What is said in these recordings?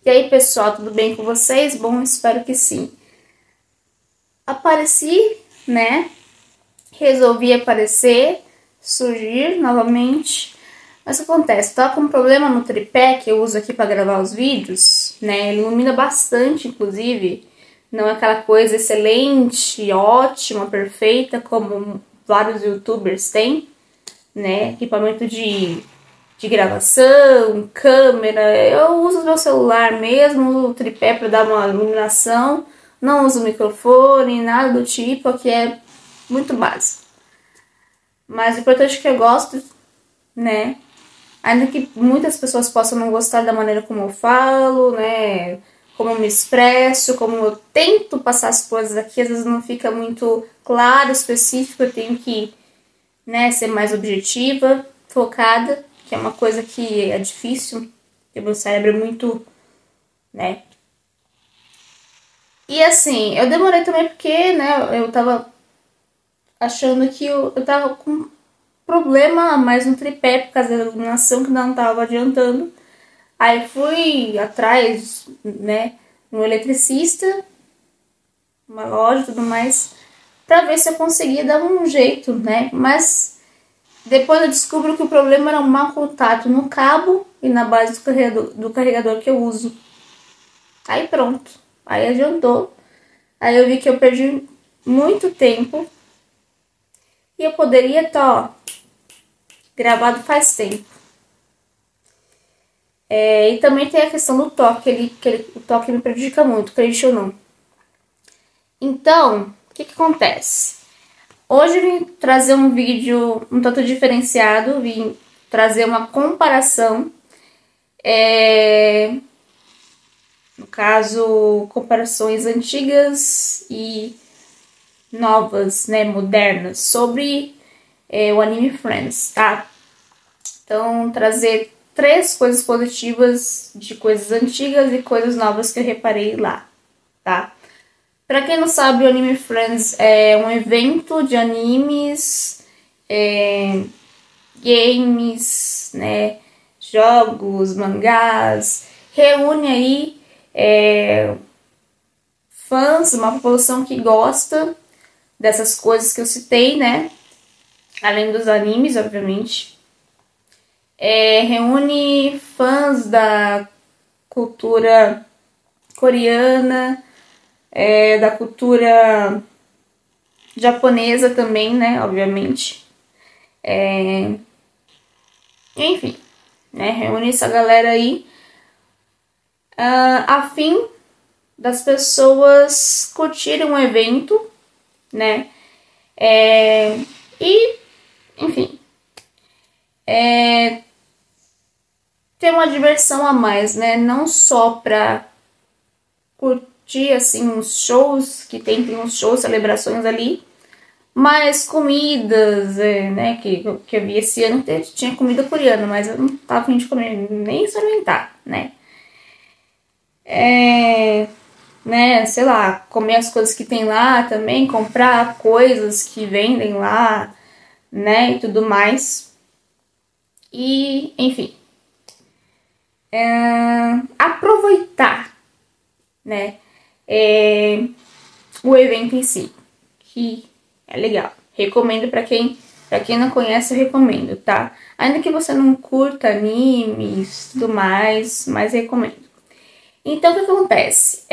E aí, pessoal, tudo bem com vocês? Bom, espero que sim. Apareci, né? Resolvi aparecer, surgir novamente. Mas o que acontece? Eu tava com um problema no tripé que eu uso aqui para gravar os vídeos, né? Ele ilumina bastante, inclusive. Não é aquela coisa excelente, ótima, perfeita, como vários youtubers têm, né? Equipamento de gravação, câmera. Eu uso o meu celular mesmo, uso o tripé para dar uma iluminação. Não uso microfone, nada do tipo, aqui é muito básico. Mas o importante é que eu gosto, né? Ainda que muitas pessoas possam não gostar da maneira como eu falo, né? Como eu me expresso, como eu tento passar as coisas aqui, às vezes não fica muito claro, específico, eu tenho que, né, ser mais objetiva, focada, que é uma coisa que é difícil, porque meu cérebro é muito, né? E assim, eu demorei também porque, né, eu tava achando que eu tava com problema mais no tripé por causa da iluminação que não tava adiantando. Aí fui atrás, né, no eletricista, uma loja e tudo mais, pra ver se eu conseguia dar um jeito, né? Mas depois eu descubro que o problema era um mau contato no cabo e na base do carregador que eu uso. Aí pronto, aí adiantou. Aí eu vi que eu perdi muito tempo e eu poderia estar gravado faz tempo. E também tem a questão do toque, o toque me prejudica muito, acredite ou não. Então, o que acontece? Hoje eu vim trazer um vídeo um tanto diferenciado, vim trazer uma comparação, no caso, comparações antigas e novas, né, modernas, sobre o anime Friends, tá? Então, trazer 3 coisas positivas de coisas antigas e coisas novas que eu reparei lá, tá? Pra quem não sabe, o Anime Friends é um evento de animes, games, né, jogos, mangás, reúne aí fãs, uma população que gosta dessas coisas que eu citei, né, além dos animes, obviamente. Reúne fãs da cultura coreana, da cultura japonesa também, né, obviamente. Enfim, né, reúne essa galera aí a fim das pessoas curtirem um evento, né, e, enfim, ter uma diversão a mais, né, não só pra curtir, assim, uns shows, que tem uns shows, celebrações ali, mas comidas, né, que eu vi esse ano, tinha comida coreana, mas eu não tava a fim de comer, nem experimentar, né. Né, sei lá, comer as coisas que tem lá também, comprar coisas que vendem lá, né, e tudo mais. E, enfim, aproveitar, né, o evento em si, que é legal. Recomendo para quem não conhece, eu recomendo, tá? Ainda que você não curta animes e tudo mais, mas recomendo. Então, o que acontece?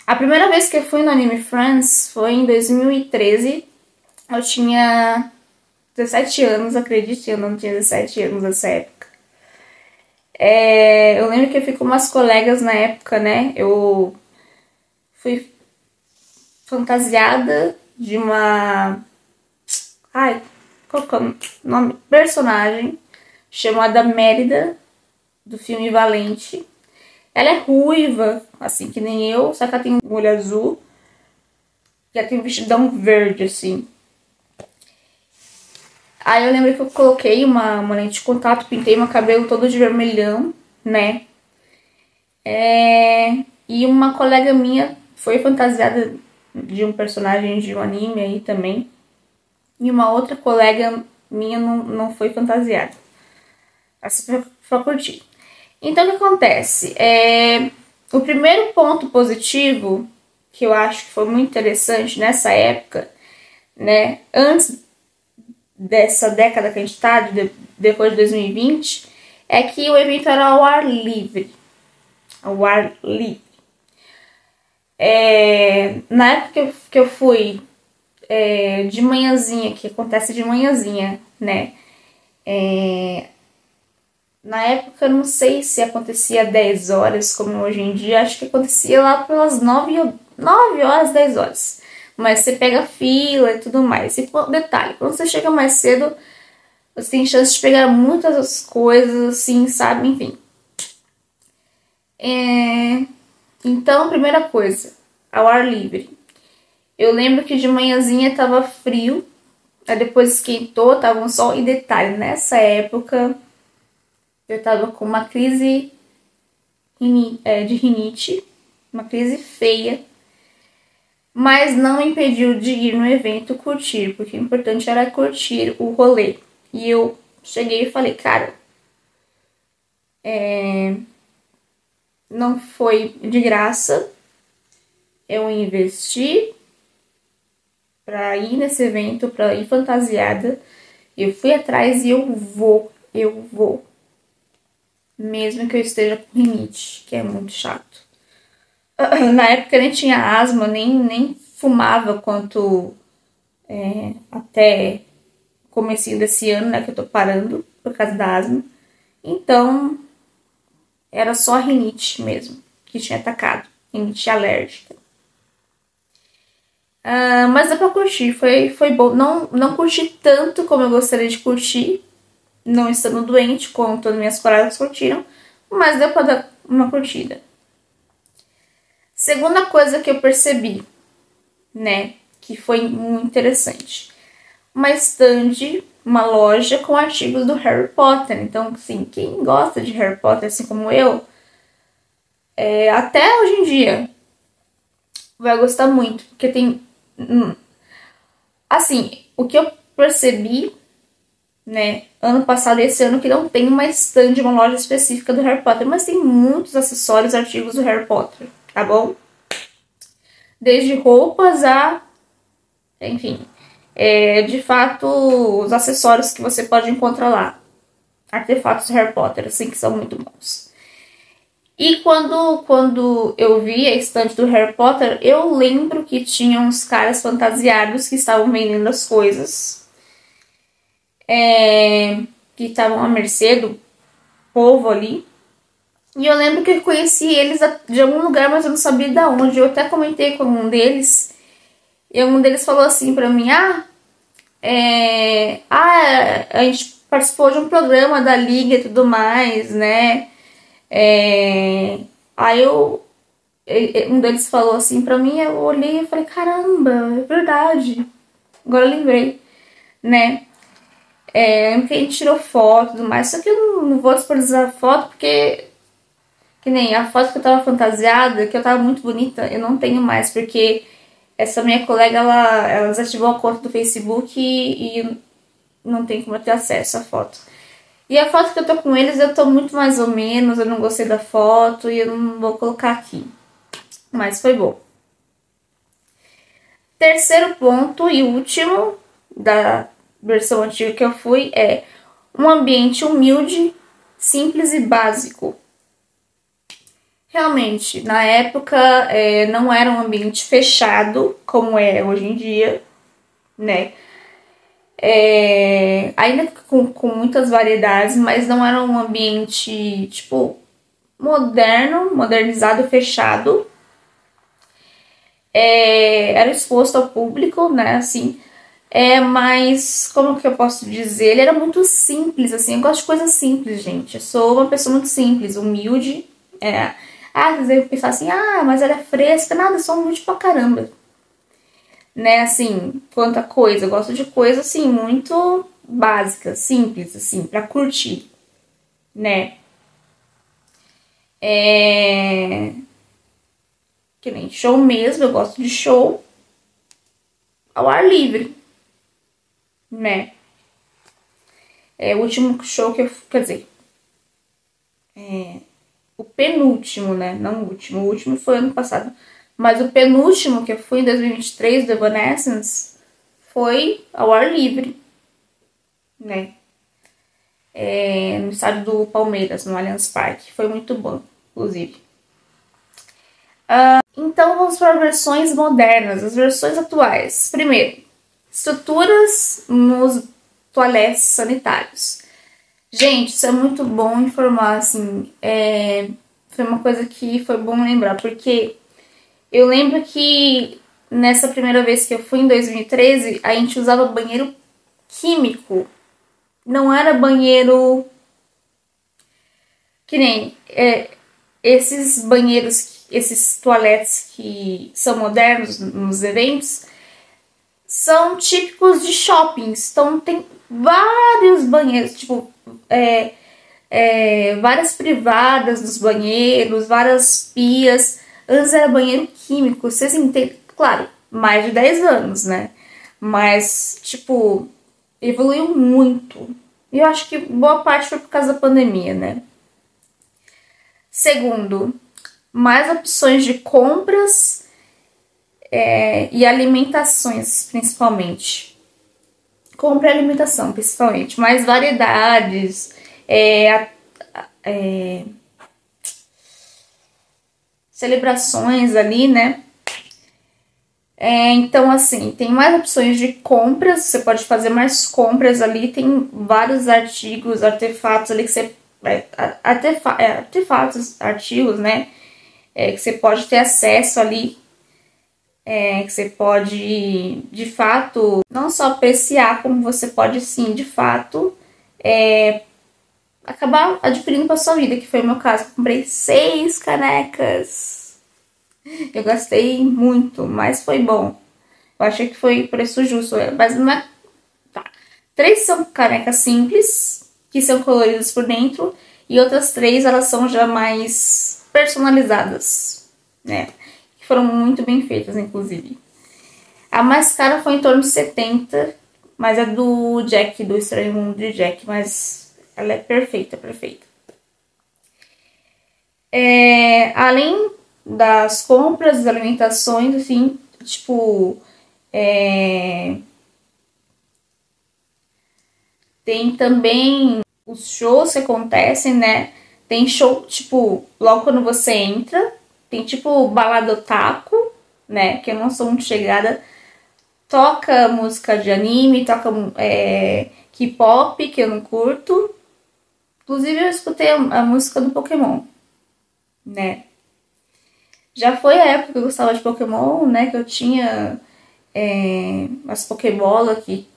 A primeira vez que eu fui no Anime Friends foi em 2013. Eu tinha 17 anos, acredite, eu não tinha 17 anos nessa época. Eu lembro que eu fui com umas colegas na época, né? Eu fui fantasiada de uma... Ai, qual que é o nome? Personagem chamada Mérida, do filme Valente. Ela é ruiva, assim que nem eu, só que ela tem um olho azul. E ela tem um vestidão verde, assim. Aí eu lembro que eu coloquei uma lente de contato, pintei meu cabelo todo de vermelhão, né? E uma colega minha foi fantasiada de um personagem de um anime aí também. E uma outra colega minha não foi fantasiada. Essa foi pra curtir. Então, o que acontece? O primeiro ponto positivo, que eu acho que foi muito interessante nessa época, né, antes dessa década que a gente tá, depois de 2020, é que o evento era ao ar livre. Ao ar livre. Na época que eu fui de manhãzinha, que acontece de manhãzinha, né? Na época, eu não sei se acontecia 10 horas, como hoje em dia, acho que acontecia lá pelas 9 horas, 10 horas. Mas você pega fila e tudo mais. E detalhe, quando você chega mais cedo, você tem chance de pegar muitas coisas, assim, sabe? Enfim. Então, primeira coisa, ao ar livre. Eu lembro que de manhãzinha tava frio, aí depois esquentou, tava um sol. E detalhe, nessa época eu tava com uma crise de rinite, uma crise feia, mas não me impediu de ir no evento curtir, porque o importante era curtir o rolê. E eu cheguei e falei, cara, não foi de graça, eu investi pra ir nesse evento, pra ir fantasiada, eu fui atrás e eu vou. Mesmo que eu esteja com rinite, que é muito chato. Na época eu nem tinha asma, nem fumava quanto até comecinho desse ano, né, que eu tô parando por causa da asma. Então, era só rinite mesmo que tinha atacado, rinite alérgica. Mas dá pra curtir, foi bom. Não curti tanto como eu gostaria de curtir, não estando doente, como todas minhas colegas curtiram, mas deu pra dar uma curtida. Segunda coisa que eu percebi, né, que foi muito interessante. Uma stand, uma loja com artigos do Harry Potter. Então, assim, quem gosta de Harry Potter, assim como eu, até hoje em dia, vai gostar muito, porque tem... Assim, o que eu percebi, né, ano passado e esse ano, que não tem uma stand, uma loja específica do Harry Potter, mas tem muitos acessórios, artigos do Harry Potter, tá bom? Desde roupas a... enfim, de fato, os acessórios que você pode encontrar lá. Artefatos do Harry Potter, assim, que são muito bons. E quando eu vi a estante do Harry Potter, eu lembro que tinha uns caras fantasiados que estavam vendendo as coisas. Que estavam à mercê do povo ali. E eu lembro que eu conheci eles de algum lugar, mas eu não sabia de onde. Eu até comentei com um deles. E um deles falou assim pra mim, a gente participou de um programa da Liga e tudo mais, né? Aí um deles falou assim pra mim, eu olhei e falei, caramba, é verdade. Agora eu lembrei, né? Que a gente tirou foto e tudo mais, só que eu não vou disponibilizar a foto porque, que nem a foto que eu tava fantasiada, que eu tava muito bonita, eu não tenho mais, porque essa minha colega, ela desativou a conta do Facebook e não tem como eu ter acesso à foto. E a foto que eu tô com eles, eu tô muito mais ou menos, eu não gostei da foto e eu não vou colocar aqui. Mas foi bom. Terceiro ponto e último da versão antiga que eu fui é um ambiente humilde, simples e básico. Realmente, na época não era um ambiente fechado como é hoje em dia, né? Ainda com muitas variedades, mas não era um ambiente, tipo, moderno, modernizado, fechado. Era exposto ao público, né, assim, mas, como que eu posso dizer, ele era muito simples, assim, eu gosto de coisas simples, gente, eu sou uma pessoa muito simples, humilde, às vezes eu pensar assim, mas ela é fresca, nada, eu sou humilde pra caramba, né, assim, quanta coisa, eu gosto de coisas, assim, muito básicas, simples, assim, pra curtir, né, que nem show mesmo, eu gosto de show ao ar livre, né, o último show que eu, quer dizer, penúltimo, né? Não o último. O último foi ano passado. Mas o penúltimo, que eu fui em 2023, do Evanescence, foi ao ar livre, né? No estádio do Palmeiras, no Allianz Parque. Foi muito bom, inclusive. Então vamos para versões modernas, as versões atuais. Primeiro, estruturas nos toaletes sanitários. Gente, isso é muito bom informar, assim, foi uma coisa que foi bom lembrar, porque eu lembro que nessa primeira vez que eu fui, em 2013, a gente usava banheiro químico. Não era banheiro que nem esses banheiros, esses toaletes que são modernos nos eventos, são típicos de shoppings. Então tem vários banheiros, tipo, várias privadas nos banheiros, várias pias. Antes era banheiro químico, vocês entendem? Claro, mais de 10 anos, né? Mas, tipo, evoluiu muito. E eu acho que boa parte foi por causa da pandemia, né? Segundo, mais opções de compras e alimentações, principalmente. Compra e alimentação, principalmente. Mais variedades, celebrações ali, né? Então, assim, tem mais opções de compras, você pode fazer mais compras ali, tem vários artigos, artefatos ali que você... artefatos, artigos, né? Que você pode ter acesso ali, que você pode, de fato, não só apreciar, como você pode, sim, de fato, acabar adquirindo para sua vida, que foi o meu caso. Eu comprei 6 canecas. Eu gastei muito, mas foi bom. Eu achei que foi preço justo, mas não é... Tá. 3 são canecas simples, que são coloridas por dentro, e outras 3, elas são já mais personalizadas, né? Que foram muito bem feitas, inclusive. A mais cara foi em torno de 70, mas é do Jack, do Estranho Mundo de Jack, mas ela é perfeita, perfeita. Além das compras, das alimentações, assim, tipo, tem também os shows que acontecem, né? Tem show, tipo, logo quando você entra, tem tipo balada otaku, né? Que eu não sou muito chegada. Toca música de anime, toca K-pop, que eu não curto. Inclusive eu escutei a música do Pokémon, né? Já foi a época que eu gostava de Pokémon, né? Que eu tinha as Pokébola, que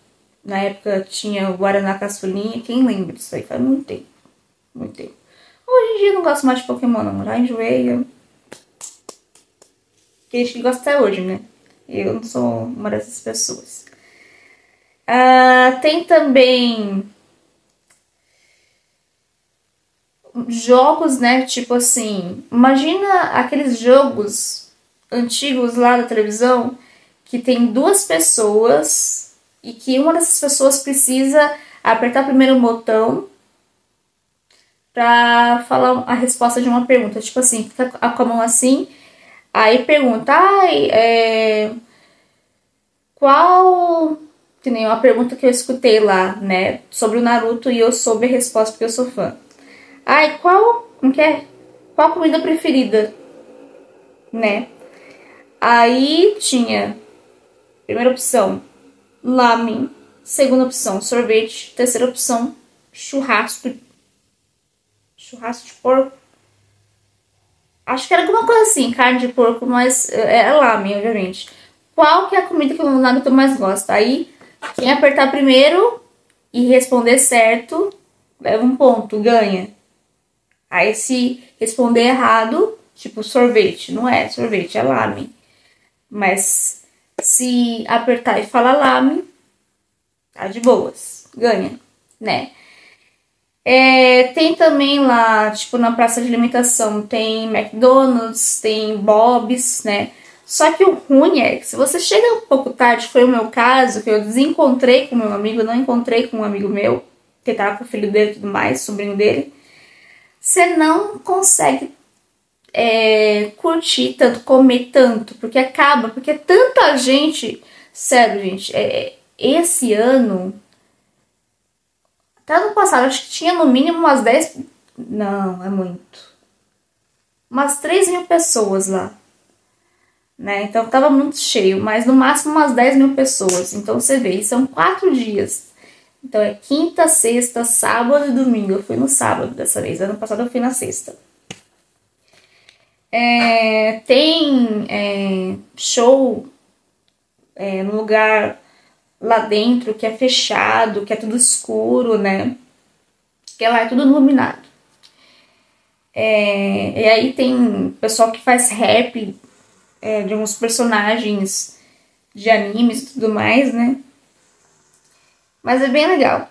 na época tinha o Guaraná Caçulinha. Quem lembra disso aí? Faz muito tempo. Muito tempo. Hoje em dia eu não gosto mais de Pokémon, não. Já enjoei. Tem gente que gosta até hoje, né? Eu não sou uma dessas pessoas. Tem também jogos, né? Tipo assim, imagina aqueles jogos antigos lá da televisão que tem 2 pessoas e que uma dessas pessoas precisa apertar primeiro o botão pra falar a resposta de uma pergunta. Tipo assim, fica com a mão assim, aí pergunta, qual... Que nem uma pergunta que eu escutei lá, né? Sobre o Naruto, e eu soube a resposta porque eu sou fã. Como que é? Qual a comida preferida? Né? Aí tinha, primeira opção, lamen. Segunda opção, sorvete. Terceira opção, churrasco. Churrasco de porco. Acho que era alguma coisa assim, carne de porco, mas era lamen, obviamente. Qual que é a comida que o Naruto mais gosta? Aí, quem apertar primeiro e responder certo, leva um ponto, ganha. Aí, se responder errado, tipo sorvete, não é sorvete, é lamen. Mas se apertar e falar lamen, tá de boas, ganha, né? Tem também lá, tipo, na praça de alimentação, tem McDonald's, tem Bob's, né? Só que o ruim é que se você chega um pouco tarde, foi o meu caso, que eu desencontrei com meu amigo, não encontrei com um amigo meu, que tava com o filho dele e tudo mais, sobrinho dele, você não consegue curtir tanto, comer tanto, porque acaba, porque tanta gente, sério, gente, esse ano, até ano passado, acho que tinha no mínimo umas 10, não, é muito, umas 3.000 pessoas lá, né, então tava muito cheio, mas no máximo umas 10.000 pessoas, então você vê, são 4 dias, então é quinta, sexta, sábado e domingo, eu fui no sábado dessa vez, ano passado eu fui na sexta. Tem show no lugar lá dentro que é fechado, que é tudo escuro, né? Que lá é tudo iluminado. E aí tem pessoal que faz rap de alguns personagens de animes e tudo mais, né? Mas é bem legal.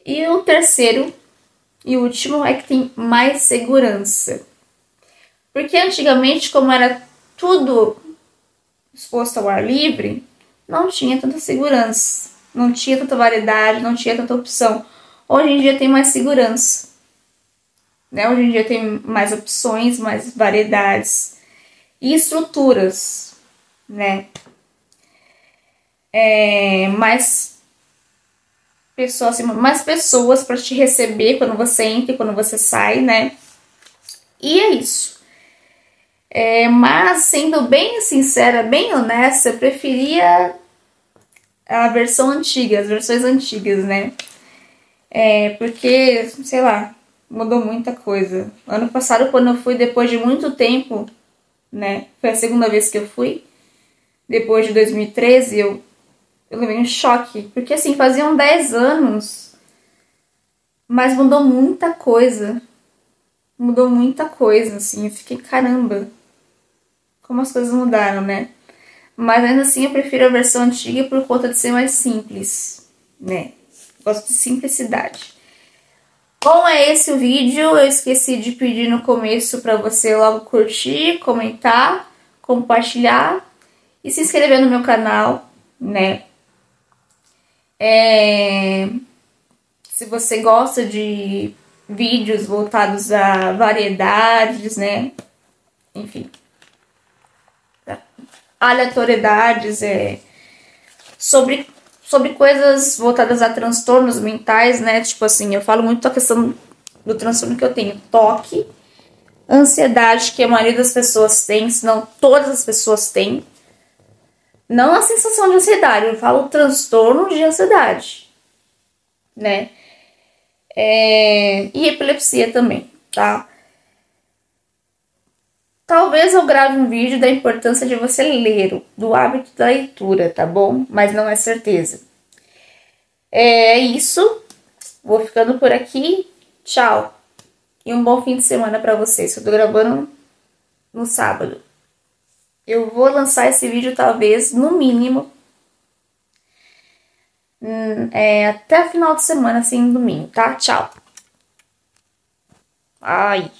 E o terceiro e último é que tem mais segurança. Porque antigamente, como era tudo exposto ao ar livre, não tinha tanta segurança, não tinha tanta variedade, não tinha tanta opção. Hoje em dia tem mais segurança, né? Hoje em dia tem mais opções, mais variedades e estruturas, né? Mais pessoas para te receber quando você entra e quando você sai, né? E é isso. Mas, sendo bem sincera, bem honesta, eu preferia a versão antiga, as versões antigas, né? Porque, sei lá, mudou muita coisa. Ano passado, quando eu fui, depois de muito tempo, né? Foi a segunda vez que eu fui. Depois de 2013, eu levei um choque. Porque, assim, faziam 10 anos, mas mudou muita coisa. Mudou muita coisa, assim. Eu fiquei, caramba, como as coisas mudaram, né? Mas ainda assim eu prefiro a versão antiga por conta de ser mais simples, né? Gosto de simplicidade. Bom, é esse o vídeo. Eu esqueci de pedir no começo para você logo curtir, comentar, compartilhar e se inscrever no meu canal, né? Se você gosta de vídeos voltados a variedades, né? Enfim, aleatoriedades, sobre coisas voltadas a transtornos mentais, né? Tipo assim, eu falo muito da questão do transtorno que eu tenho. Toque, ansiedade, que a maioria das pessoas tem, se não todas as pessoas têm. Não a sensação de ansiedade, eu falo transtorno de ansiedade, né? E epilepsia também, tá? Talvez eu grave um vídeo da importância de você ler, do hábito da leitura, tá bom? Mas não é certeza. É isso. Vou ficando por aqui. Tchau. E um bom fim de semana pra vocês. Eu tô gravando no sábado. Eu vou lançar esse vídeo talvez, no mínimo, até final de semana, assim, domingo, tá? Tchau. Ai.